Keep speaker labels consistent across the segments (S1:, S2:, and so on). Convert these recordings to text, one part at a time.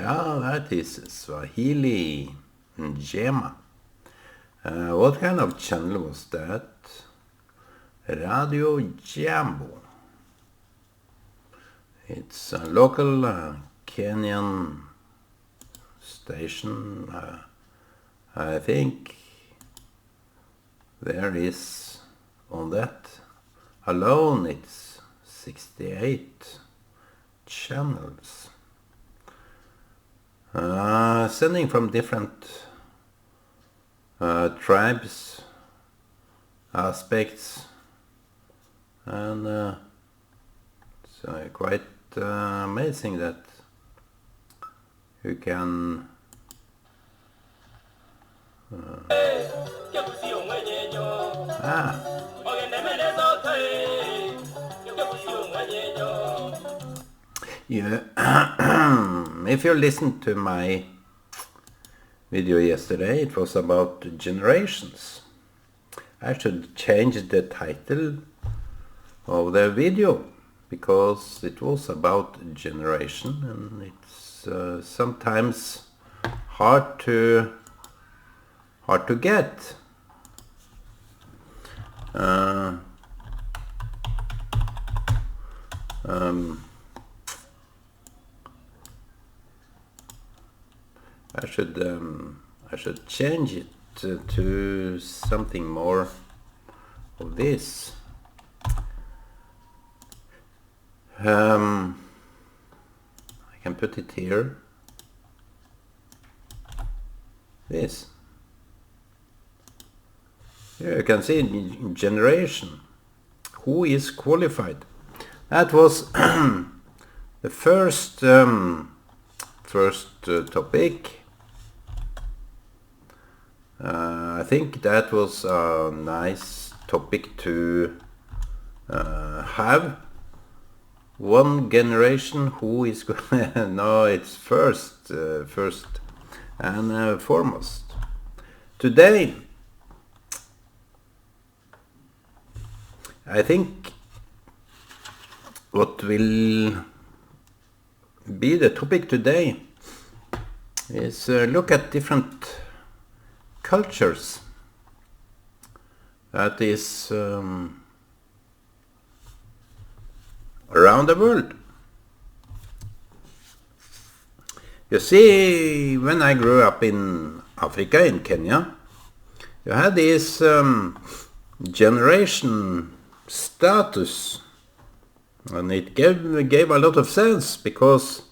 S1: Yeah, that is Swahili Njema. What kind of channel was that? Radio Jambo. It's a local Kenyan station. I think there is on that alone it's 68 channels. Sending from different tribes, aspects, and it's quite amazing that you can yeah. If you listened to my video yesterday, it was about generations. I should change the title of the video because it was about generation, and it's sometimes hard to get. I should change it to something more of this. I can put it here. This. Here you can see generation. Who is qualified? That was the first topic. I think that was a nice topic to have. One generation who is no, it's first and foremost. Today, I think what will be the topic today is look at different cultures. That is around the world. You see, when I grew up in Africa, in Kenya, you had this generation status, and it gave a lot of sense because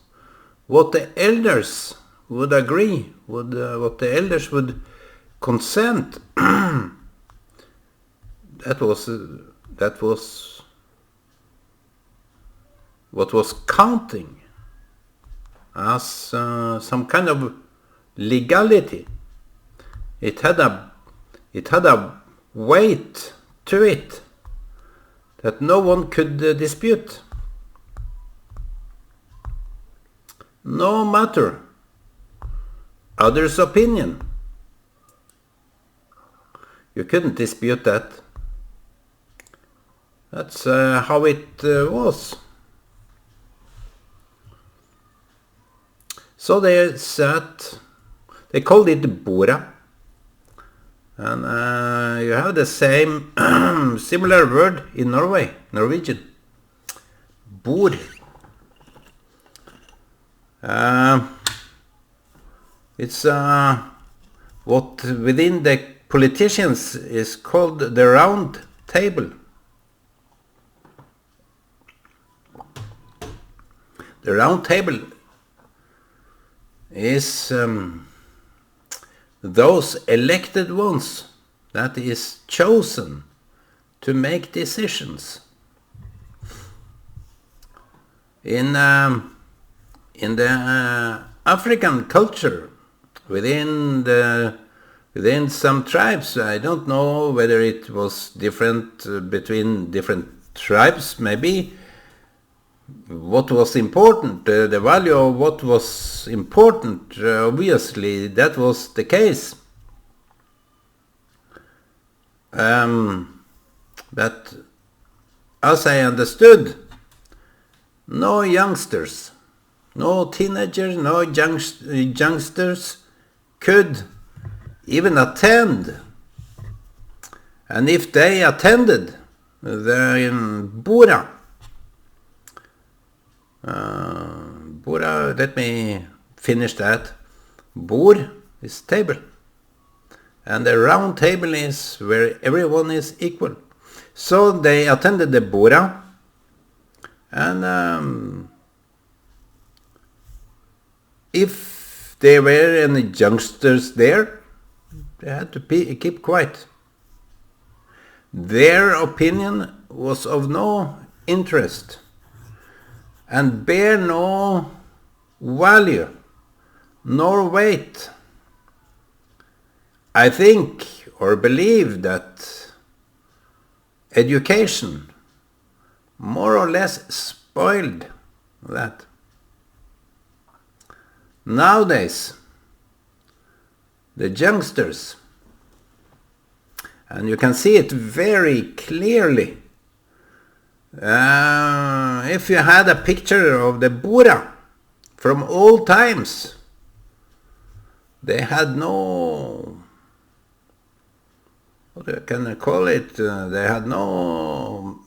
S1: what the elders would agree, what the elders would consent, that was what was counting as some kind of legality. It had a weight to it that no one could dispute. No matter others' opinion. You couldn't dispute that. That's how it was. So they sat, they called it Bora. And you have the same similar word in Norway, Norwegian. Bord. It's what within the politicians is called the round table. The round table is those elected ones that is chosen to make decisions. In the African culture, within some tribes, I don't know whether it was different between different tribes, maybe. What was important, the value of what was important, obviously that was the case. But as I understood, no youngsters No teenagers, no youngsters could even attend. And if they attended the Bura, let me finish that. Bor is table. And the round table is where everyone is equal. So they attended the Bora, and if there were any youngsters there, they had to keep quiet. Their opinion was of no interest and bear no value nor weight. I think or believe that education more or less spoiled that. Nowadays, the youngsters, and you can see it very clearly, if you had a picture of the Bora from old times, they had no, what can I call it, they had no,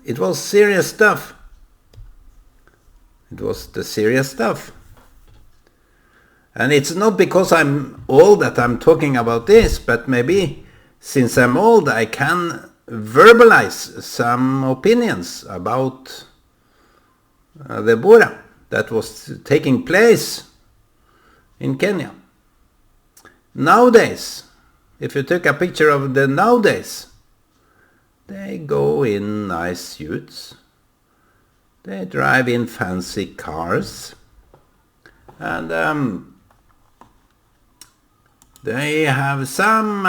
S1: it was serious stuff. It was the serious stuff. And it's not because I'm old that I'm talking about this, but maybe since I'm old I can verbalize some opinions about the Bora that was taking place in Kenya. Nowadays, if you take a picture of the nowadays, they go in nice suits, they drive in fancy cars, and they have some,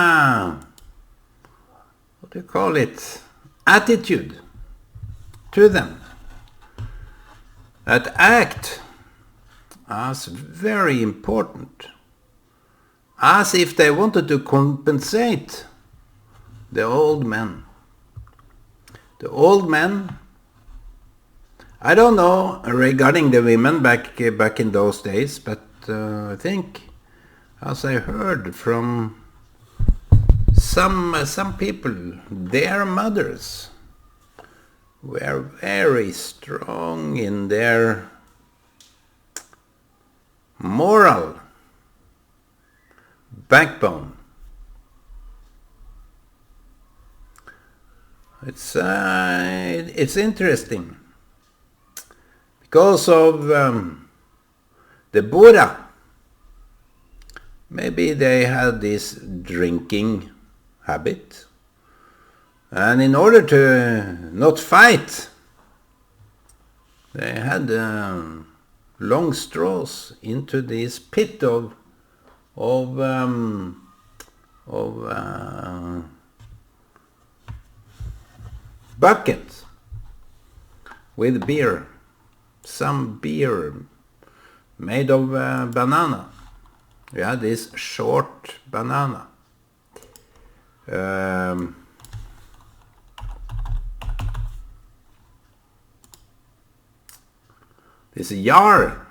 S1: what do you call it, attitude to them that act as very important, as if they wanted to compensate the old men. The old men, I don't know regarding the women back in those days, but I think, as I heard from some people, their mothers were very strong in their moral backbone. It's interesting because of the Buddha. Maybe they had this drinking habit, and in order to not fight, they had long straws into this pit of bucket with beer, some beer made of banana. We had this short banana. This jar,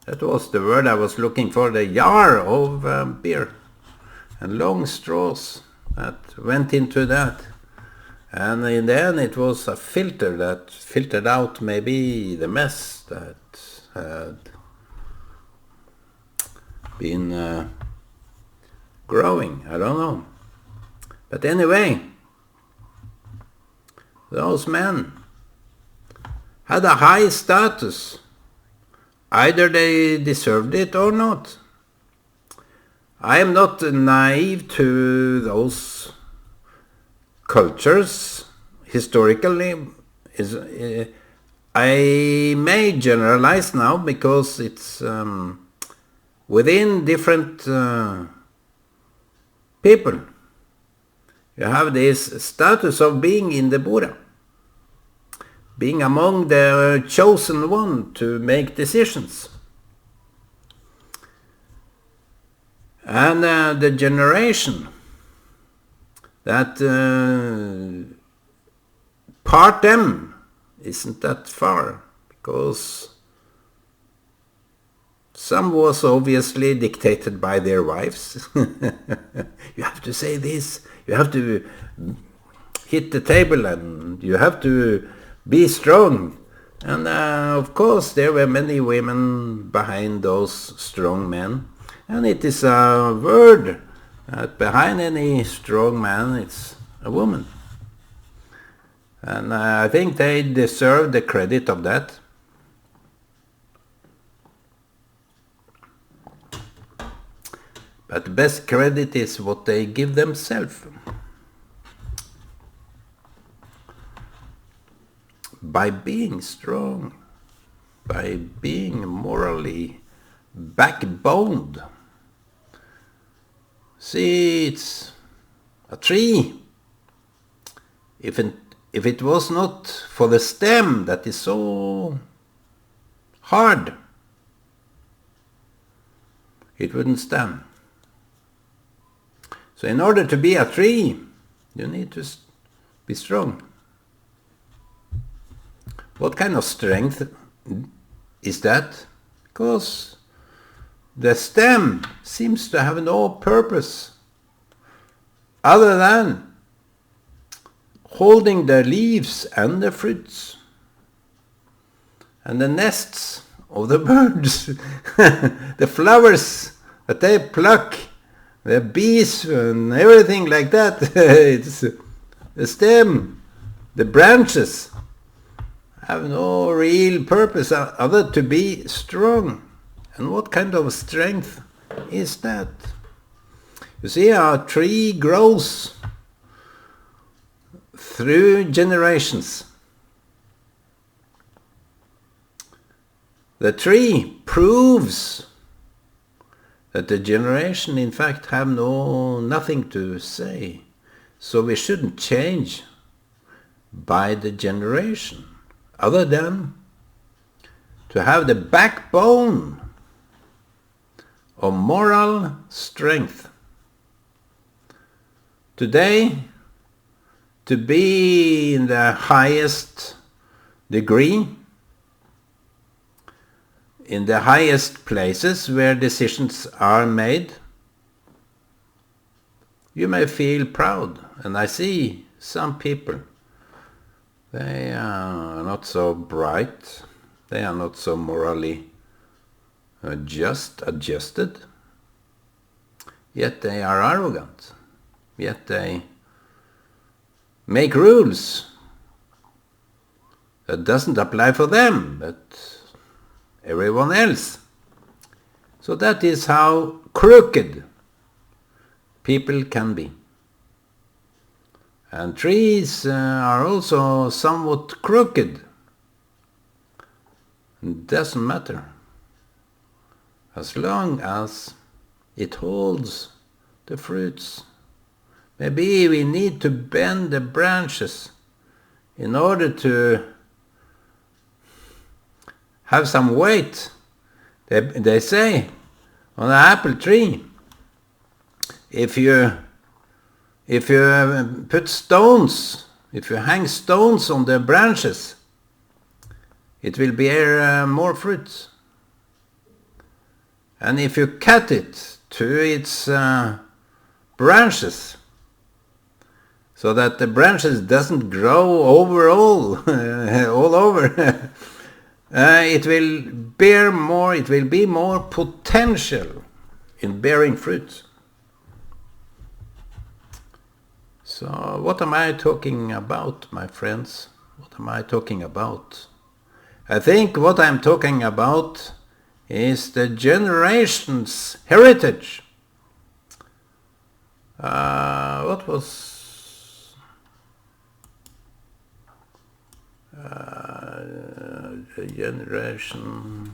S1: that was the word I was looking for, the jar of beer, and long straws that went into that. And in the end it was a filter that filtered out maybe the mess that had been growing. I don't know. But anyway, those men had a high status. Either they deserved it or not. I am not naive to those cultures historically. I may generalize now because it's within different people. You have this status of being in the Buddha, being among the chosen one to make decisions. And the generation that part them isn't that far, because Some was obviously dictated by their wives. You have to say this, you have to hit the table, and you have to be strong. And of course there were many women behind those strong men. And it is a word that behind any strong man it's a woman. And I think they deserve the credit of that. But the best credit is what they give themselves. By being strong, by being morally backboned. See, it's a tree. If it was not for the stem that is so hard, it wouldn't stand. So in order to be a tree, you need to be strong. What kind of strength is that? Because the stem seems to have no purpose other than holding the leaves and the fruits and the nests of the birds, the flowers that they pluck, the bees and everything like that. It's the stem, the branches have no real purpose other to be strong. And what kind of strength is that? You see, a tree grows through generations. The tree proves that the generation in fact have nothing to say. So we shouldn't change by the generation, other than to have the backbone of moral strength. Today, to be in the highest degree, in the highest places where decisions are made, you may feel proud. And I see some people, they are not so bright, they are not so morally adjusted, yet they are arrogant, yet they make rules that doesn't apply for them, but everyone else. So that is how crooked people can be. And trees are also somewhat crooked. It doesn't matter, as long as it holds the fruits. Maybe we need to bend the branches in order to have some weight. They say on an apple tree, if you put stones, if you hang stones on the branches, it will bear more fruit. And if you cut it to its branches, so that the branches doesn't grow overall, all over, it will bear more, it will be more potential in bearing fruit. So what am I talking about, my friends? What am I talking about? I think what I'm talking about is the generation's heritage. What was the generation?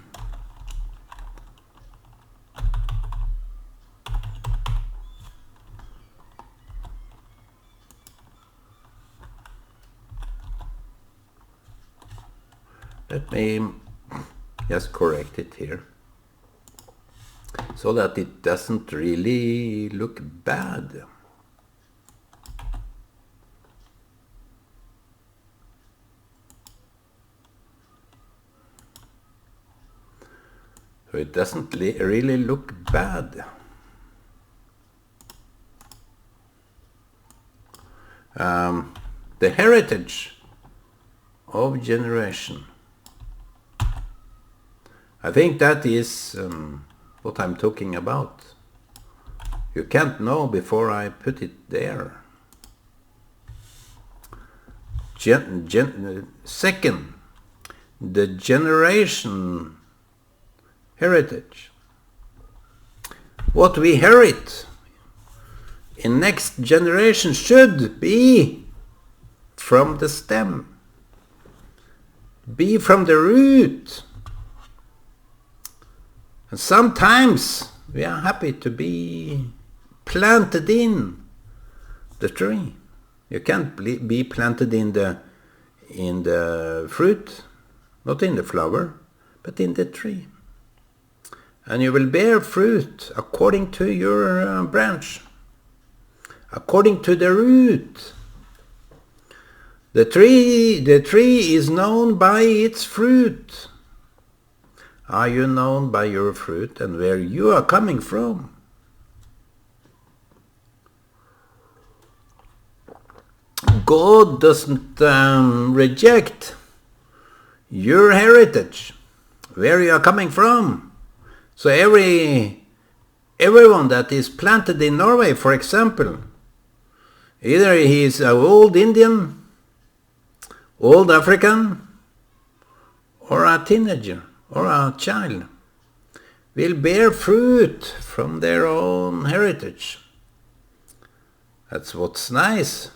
S1: Let me just correct it here, so that it doesn't really look bad. So it doesn't really look bad. The heritage of generation. I think that is what I'm talking about. You can't know before I put it there. Second, the generation heritage. What we inherit in next generation should be from the stem, be from the root. And sometimes we are happy to be planted in the tree. You can't be planted in the fruit, not in the flower, but in the tree. And you will bear fruit according to your branch, according to the root. The tree is known by its fruit. Are you known by your fruit and where you are coming from? God doesn't reject your heritage, where you are coming from. So everyone that is planted in Norway, for example, either he is an old Indian, old African, or a teenager, or a child, will bear fruit from their own heritage. That's what's nice.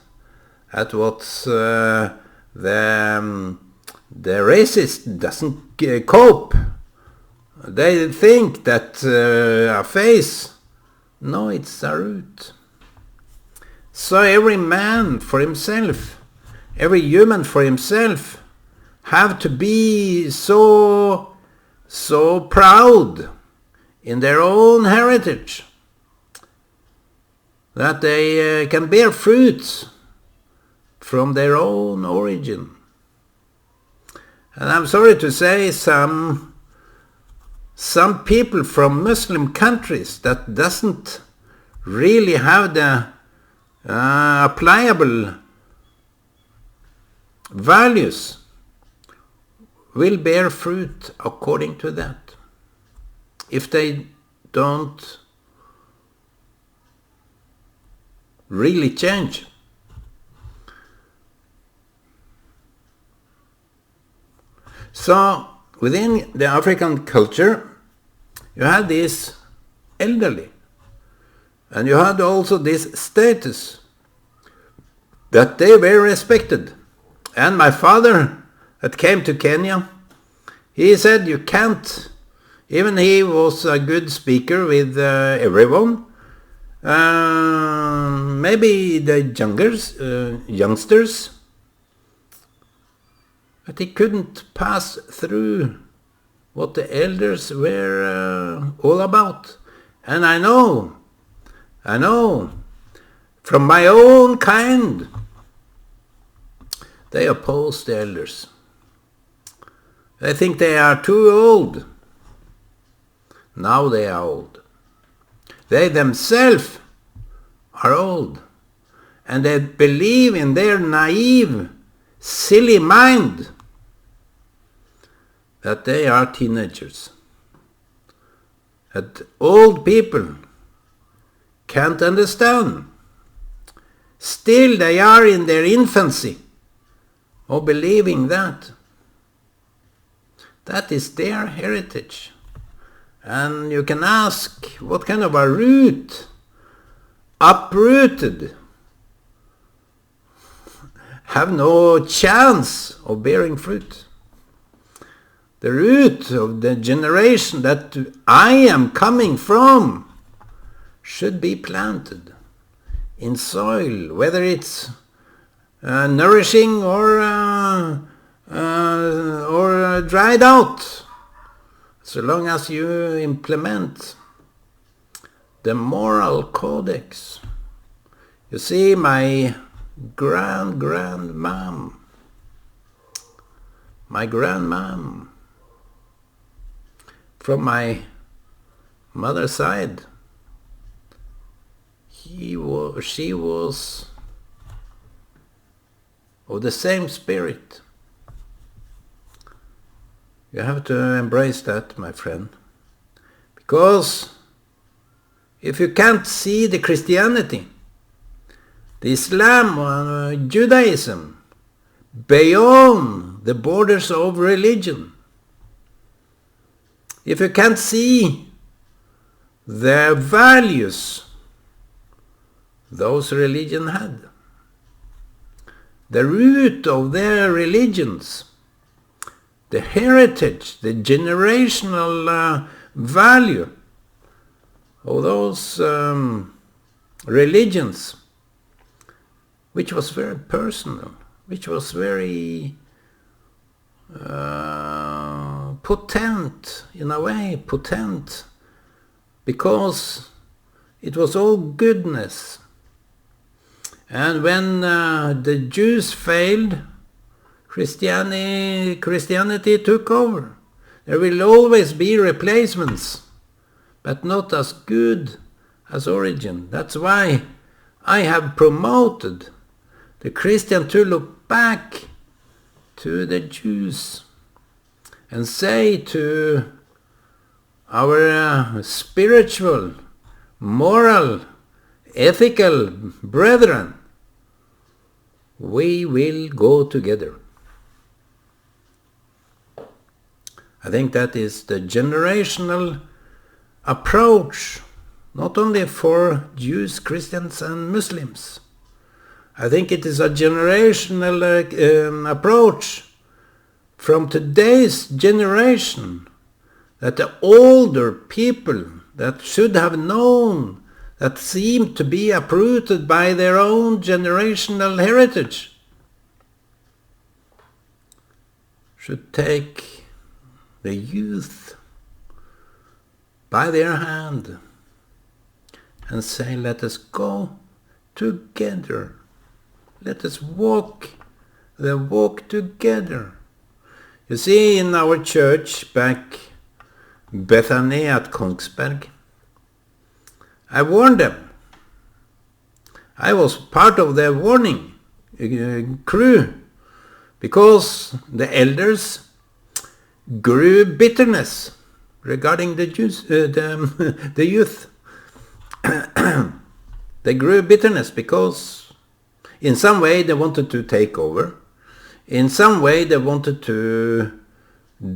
S1: That's what's the racist doesn't cope. They think that a face, no, it's a root. So every man for himself, every human for himself, have to be so proud in their own heritage that they can bear fruits from their own origin. And I'm sorry to say some people from Muslim countries that doesn't really have the applicable values will bear fruit according to that, if they don't really change. So within the African culture, you had this elderly, and you had also this status that they were respected. And my father that came to Kenya, he said you can't, even he was a good speaker with everyone, maybe the youngsters, but he couldn't pass through what the elders were all about. And I know, from my own kind, they oppose the elders. They think they are too old. Now they are old. They themselves are old. And they believe in their naive, silly mind that they are teenagers. That old people can't understand. Still they are in their infancy of believing that. That is their heritage. And you can ask, what kind of a root, uprooted, have no chance of bearing fruit? The root of the generation that I am coming from should be planted in soil, whether it's nourishing or dried out, so long as you implement the moral codex. You see, my grandmom, from my mother's side, she was of the same spirit. You have to embrace that, my friend. Because if you can't see the Christianity, the Islam, Judaism, beyond the borders of religion, if you can't see the values those religions had, the root of their religions, the heritage, the generational value of those religions, which was very personal, which was very potent, in a way, potent, because it was all goodness. And when the Jews failed, Christianity took over. There will always be replacements, but not as good as origin. That's why I have promoted the Christian to look back to the Jews and say to our spiritual, moral, ethical brethren, we will go together. I think that is the generational approach, not only for Jews, Christians and Muslims. I think it is a generational approach from today's generation, that the older people that should have known, that seem to be uprooted by their own generational heritage, should take the youth by their hand and say, let us go together. Let us walk the walk together. You see, in our church back Bethany at Kongsberg, I warned them. I was part of the warning crew because the elders grew bitterness regarding the Jews, the youth. They grew bitterness because in some way they wanted to take over. In some way they wanted to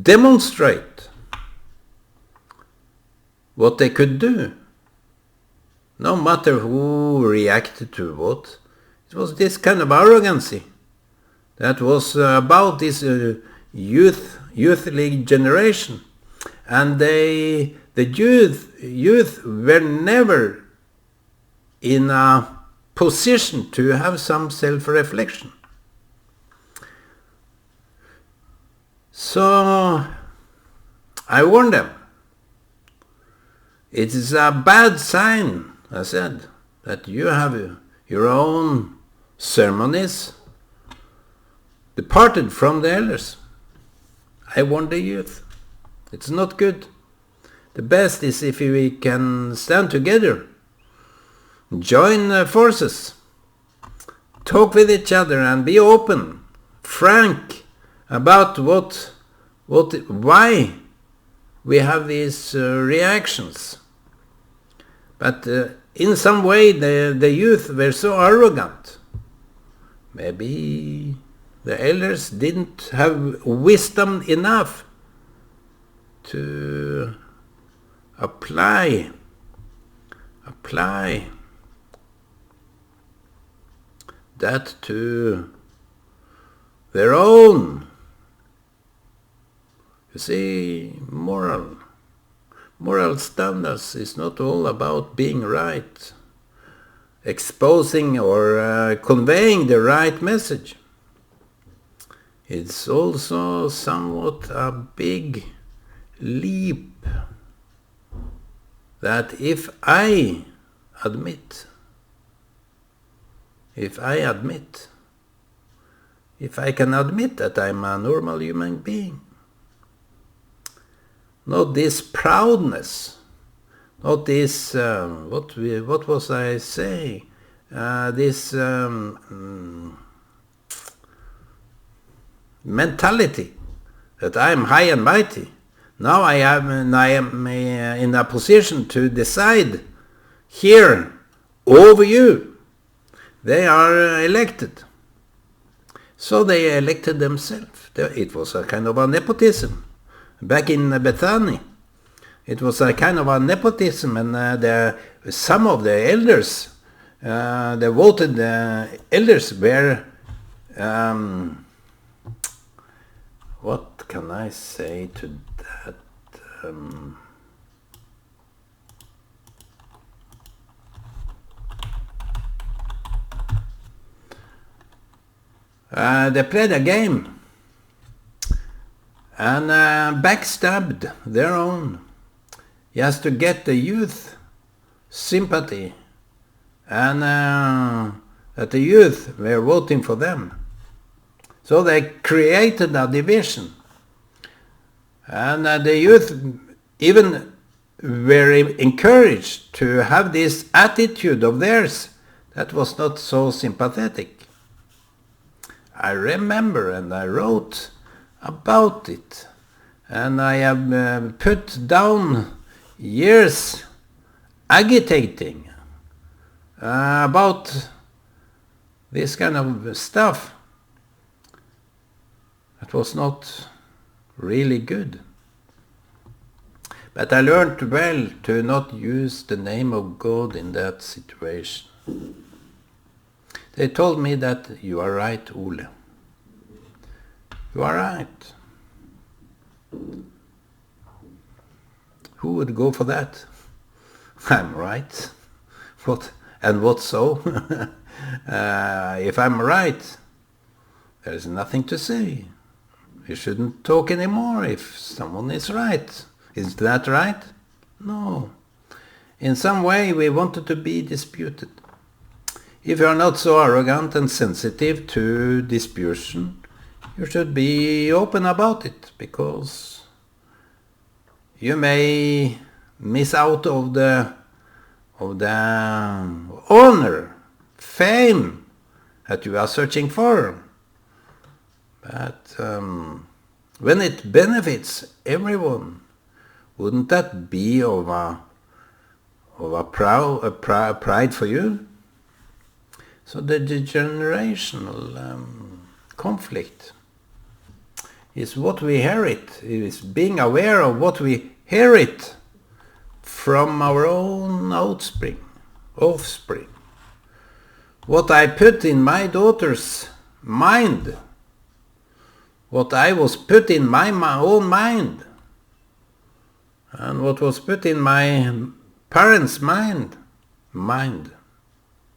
S1: demonstrate what they could do. No matter who reacted to what. It was this kind of arrogancy that was about this youthly generation. And the youth were never in a position to have some self-reflection. So I warned them. It is a bad sign, I said, that you have your own ceremonies departed from the elders. I warned the youth. It's not good. The best is if we can stand together, join forces, talk with each other and be open, frank about why we have these reactions. But in some way the youth were so arrogant. Maybe the elders didn't have wisdom enough to apply that to their own, you see, moral standards is not all about being right, exposing or conveying the right message. It's also somewhat a big leap that if I admit, if I can admit that I'm a normal human being, not this proudness, Not this, what was I saying? This mentality that I am high and mighty. Now I am in a position to decide here over you. They are elected. So they elected themselves. It was a kind of a nepotism. Back in Bethany, it was a kind of a nepotism, and some of the elders, the voted elders were, what can I say to that? They played a game and backstabbed their own. Just to get the youth sympathy, and that the youth were voting for them. So they created a division. And the youth even were encouraged to have this attitude of theirs that was not so sympathetic. I remember, and I wrote about it, and I have put down years agitating about this kind of stuff. It was not really good. But I learned well to not use the name of God in that situation. They told me that you are right, Ole. You are right. Who would go for that? I'm right. What? And what so? If I'm right, there is nothing to say. We shouldn't talk anymore if someone is right. Is that right? No. In some way we wanted to be disputed. If you are not so arrogant and sensitive to disputation, you should be open about it, because you may miss out of the honor, fame that you are searching for. But when it benefits everyone, wouldn't that be of a pride for you? So the generational conflict is what we inherit. It is being aware of what we inherit from our own offspring. What I put in my daughter's mind, what I was put in my own mind, and what was put in my parents' mind,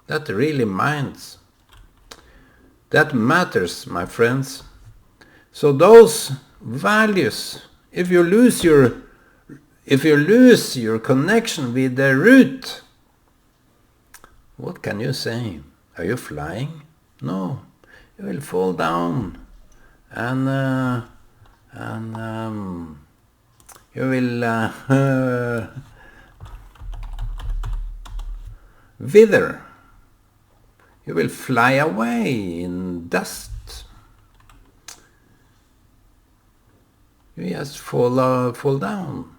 S1: that really minds. That matters, my friends. So those values, if you lose your connection with the root, what can you say? Are you flying? No, you will fall down, and you will wither. You will fly away in dust. You just fall down.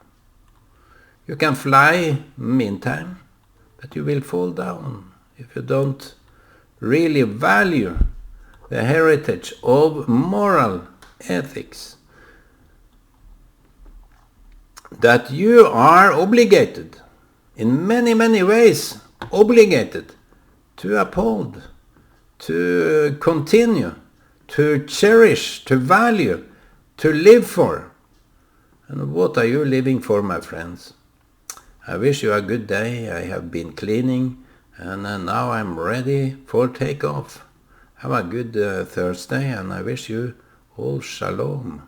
S1: You can fly meantime, but you will fall down if you don't really value the heritage of moral ethics that you are obligated, in many, many ways, obligated to uphold, to continue, to cherish, to value, to live for. And what are you living for, my friends? I wish you a good day. I have been cleaning, and now I'm ready for takeoff. Have a good Thursday, and I wish you all shalom.